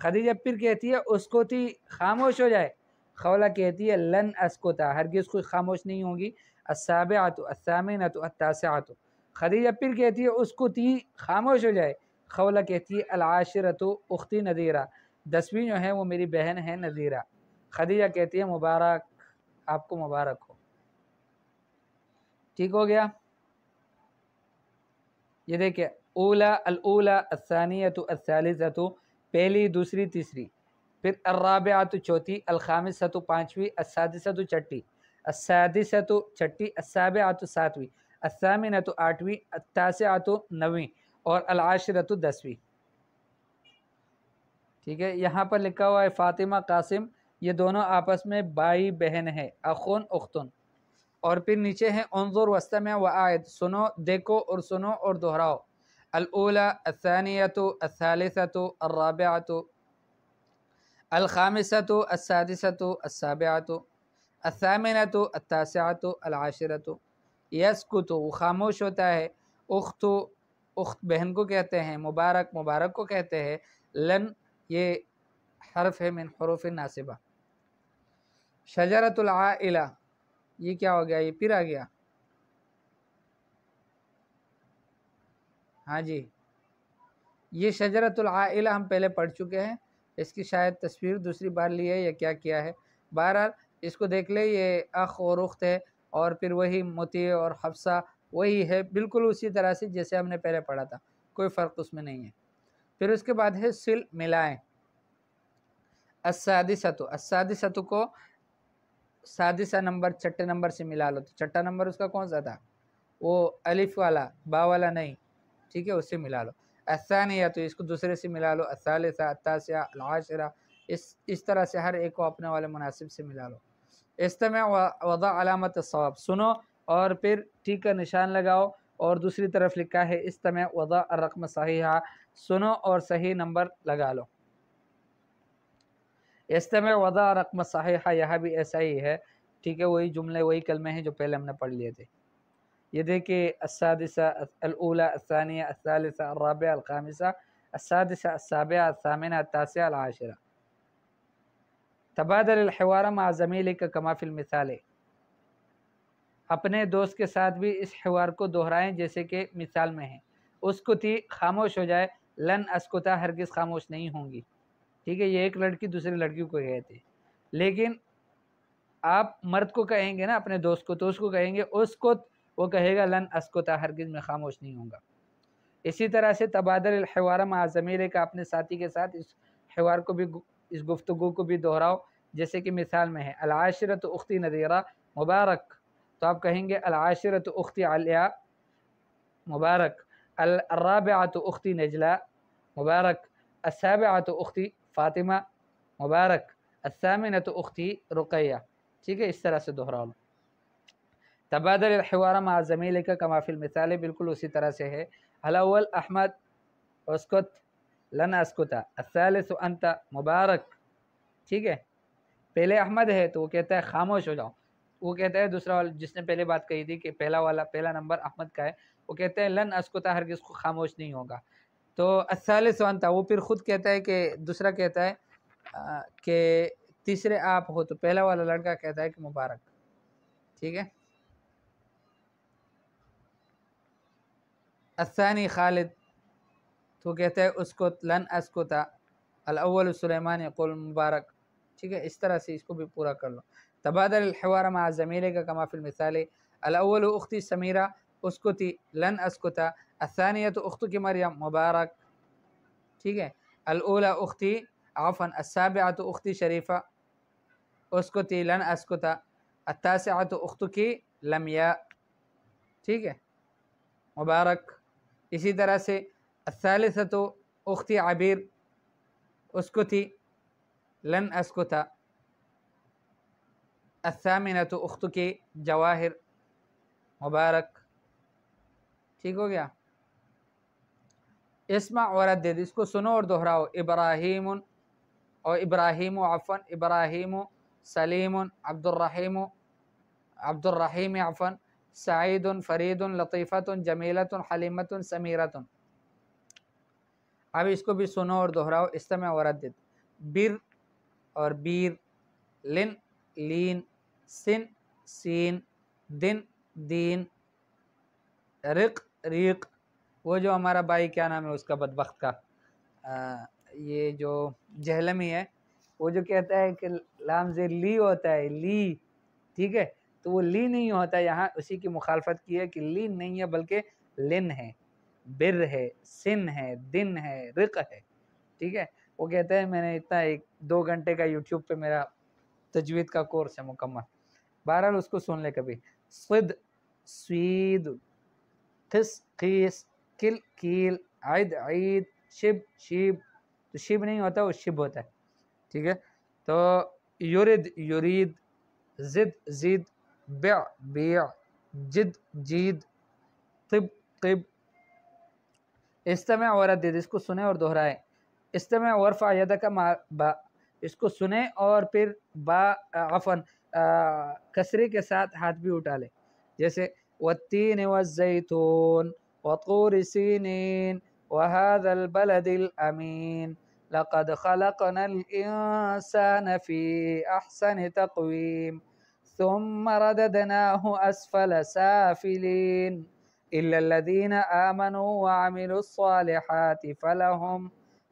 خدیجہ پھر کہتی ہے اسکتی خاموش ہو جائے، خولہ کہتی ہے لن اسکتا ہرگز کوئی خاموش نہیں ہوگی، السابعۃ الثامنۃ التاسعۃ خدیجہ پھر کہتی ہے اسکتی خاموش ہو جائے، خولہ کہتی ہے العاشرۃ اختی نذیرہ 10ویں جو ہے وہ میری بہن ہے نذیرہ، خدیجہ کہتی ہے مبارک آپ کو مبارک ہو۔ ٹھیک ہو گیا؟ یہ دیکھیں اولا الاولا الثانیۃ الثالثۃ پہلی دوسری تیسری، پھر الرابعۃ چوتھی، الخامسۃ پانچویں، السادسۃ چھٹی، السادسۃ چھٹی، السابعۃ ساتویں، الثامنۃ آٹھویں، التاسعۃ نویں اور العاشرۃ 10ویں۔ ٹھیک ہے، یہاں پر لکھا ہوا ہے فاطمہ قاسم یہ دونوں آپس میں بھائی بہن ہے، اخون اختن، اور پھر نیچے ہیں انظر واستمع وعائد سنو دیکھو اور سنو اور دہراؤ، الاولا الثانیۃ الثالثۃ الرابعۃ الخامسۃ السادسۃ السابعۃ الثامنۃ التاسعۃ العاشرۃ۔ یسکت وہ خاموش ہوتا ہے، اخت اخت بہن کو کہتے ہیں، مبارک مبارک کو کہتے ہیں، لن یہ حرف ہے من حروف ناصبہ۔ شجرۃ العائلہ یہ کیا ہو گیا؟ یہ پھر آ گیا، ہاں جی یہ شجرۃ العائلہ ہم پہلے پڑھ چکے ہیں، اس کی شاید تصویر دوسری بار لی ہے یا کیا ہے، بہرحال اس کو دیکھ لے، یہ اخ اور اخت ہے، اور پھر وہی مطیع اور حفصہ وہی ہے، بالکل اسی طرح سے جیسے ہم نے پہلے پڑھا تھا، کوئی فرق اس میں نہیں ہے۔ پھر اس کے بعد ہے سل ملائیں، السادسۃ السادسۃ کو سادسہ نمبر چھٹے نمبر سے ملا لو، تو چھٹا نمبر اس کا کون سا تھا؟ وہ الف والا با والا نہیں، ٹھیک ہے اس سے ملا لو۔ الثانیہ تو اس کو دوسرے سے ملا لو، الثالثہ التاسعہ العاشرہ، اس طرح سے ہر ایک کو اپنے والے مناسب سے ملا لو۔ استمع وضع علامت الصواب سنو اور پھر ٹھیک کا نشان لگاؤ، اور دوسری طرف لکھا ہے استمع وضع الرقم صحیحہ سنو اور صحیح نمبر لگا لو۔ استمع وضع رقم صحیحہ یہاں بھی ایسا ہی ہے، ٹھیک ہے وہی جملے وہی کلمے ہیں جو پہلے ہم نے پڑھ لیے تھے۔ یہ دیکھیں السادسہ الاولا الثانیہ الثالثہ الرابعہ الخامسہ السادسہ السابعہ الثامنہ التاسعہ العاشرہ۔ تبادل الحوار مع زمیلک کما فی المثال اپنے دوست کے ساتھ بھی اس حوار کو دہرائیں جیسے کہ مثال میں ہے، اسکتی خاموش ہو جائے، لن اسکتا ہرگز خاموش نہیں ہوں گی، ٹھیک ہے یہ ایک لڑکی دوسری لڑکی کو کہتے، لیکن آپ مرد کو کہیں گے نا اپنے دوست کو تو اس کو کہیں گے اسکت، وہ کہے گا لن اسکتا ہرگز میں خاموش نہیں ہوں گا۔ اسی طرح سے تبادل الحوار مع زمیلے کا اپنے ساتھی کے ساتھ اس حوار کو بھی اس گفتگو کو بھی دہراؤ جیسے کہ مثال میں ہے، العاشرۃ اختی نذیرہ مبارک، تو آپ کہیں گے العاشرۃ اختی علیہ مبارک، الرابعۃ اختی نجلہ مبارک، السابعۃ اختی فاطمہ مبارک، الثامنۃ اختی رقیہ، ٹھیک ہے اس طرح سے دہراؤ۔ تبادل الحوار مع زمیلک کما فی المثال بالکل اسی طرح سے ہے، الاول احمد اسکت لن اسکتا، الثالث انت مبارک، ٹھیک ہے پہلے احمد ہے تو وہ کہتا ہے خاموش ہو جاؤ، وہ کہتا ہے دوسرا والا جس نے پہلے بات کہی تھی کہ پہلا نمبر احمد کا ہے، وہ کہتا ہے لن اسکتا ہرگز خاموش نہیں ہوگا، تو الثالث انت وہ پھر خود کہتا ہے کہ دوسرا کہتا ہے کہ تیسرے آپ ہو، تو پہلا والا لڑکا کہتا ہے کہ مبارک، ٹھیک ہے۔ الثانی خالد تو کہتا ہے اسکت لن اسکتا، الاول سلیمان یقول مبارک، ٹھیک ہے اس طرح سے اس کو بھی پورا کر لو۔ تبادل الحوار مع زمیلک کما فی المثال الاول اختی سمیرہ اسکتی لن اسکتا، الثانیۃ اختک مریم مبارک، ٹھیک ہے الاولی اختی عفوا السابعۃ اختی شریفہ اسکتی لن اسکتا، التاسعۃ اختک لمیا، ٹھیک ہے مبارک۔ اسی طرح سے الثالثۃ اختی عبیر اسکتی لن اسکتا، الثامنۃ اختک جواہر مبارک، ٹھیک ہو گیا۔ اسمع وردد اس کو سنو اور دہراؤ، ابراہیم اور ابراہیم عفوا ابراہیم سلیم عبد الرحیم عفوا سعید فرید لطیفۃ جمیلۃ حلیمۃ سمیرۃ۔ اب اس کو بھی سنو اور دہراؤ، استمع وردد بر اور بیر، لن لین، سن سین، دن دین، رق ریق. وہ جو ہمارا بھائی کیا نام ہے اس کا بدبخت کا، یہ جو جہلمی ہے، وہ جو کہتا ہے کہ لام زیر لی ہوتا ہے، لی، ٹھیک ہے، تو وہ لی نہیں ہوتا، یہاں اسی کی مخالفت کی ہے کہ لی نہیں ہے بلکہ لن ہے، بر ہے، سن ہے، دن ہے، رق ہے، ٹھیک ہے. وہ کہتا ہے میں نے اتنا 1-2 گھنٹے کا یوٹیوب پہ میرا تجوید کا کورس ہے مکمل، بہرحال اس کو سن لے کبھی. صد سوید، قس قیس، کل کیل، عید عید، شب شیب. تو شب نہیں ہوتا، وہ شب ہوتا ہے، ٹھیک ہے. تو یورد یورید، زد زید، بیع بیع، جد جید، طب طب. استمع وردد، اس کو سنیں اور دہرائیں. استمع ورفع یدک مع با، اس کو سنیں اور پھر با عفوا کسرے کے ساتھ ہاتھ بھی اٹھا لیں. جیسے والتین والزیتون وطور سینین وهذا البلد الامین لقد خلقنا الانسان في احسن تقویم ثم رددناه اسفل سافلین إلا الذين آمنوا وعملوا الصالحات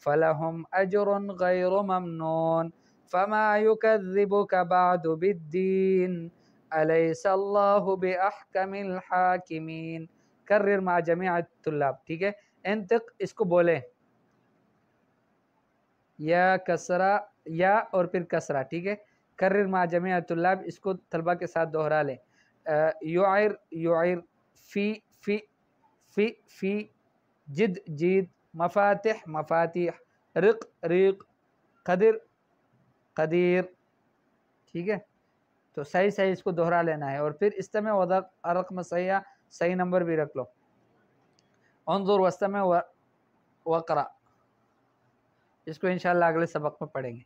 فلهم أجر غير ممنون فما يكذبك بعد بالدين أليس الله بأحكم الحاكمين. کرر مع جميع الطلاب، ٹھیک ہے. انطق، اس کو بولیں، یا کسرہ، یا اور پھر کسرہ، ٹھیک ہے. کرر مع جميع الطلاب، اس کو طلبہ کے ساتھ دہرا لیں. یعر یعر، فی فی فی فی، جد جید، مفاتح مفاتیح، رق ریق، قدر قدیر، ٹھیک ہے. تو صحیح صحیح اس کو دہرا لینا ہے. اور پھر استمع ورقم صحیح، صحیح نمبر بھی رکھ لو. انظر واستمع وقرأ، اس کو انشاءاللہ اگلے سبق میں پڑھیں گے.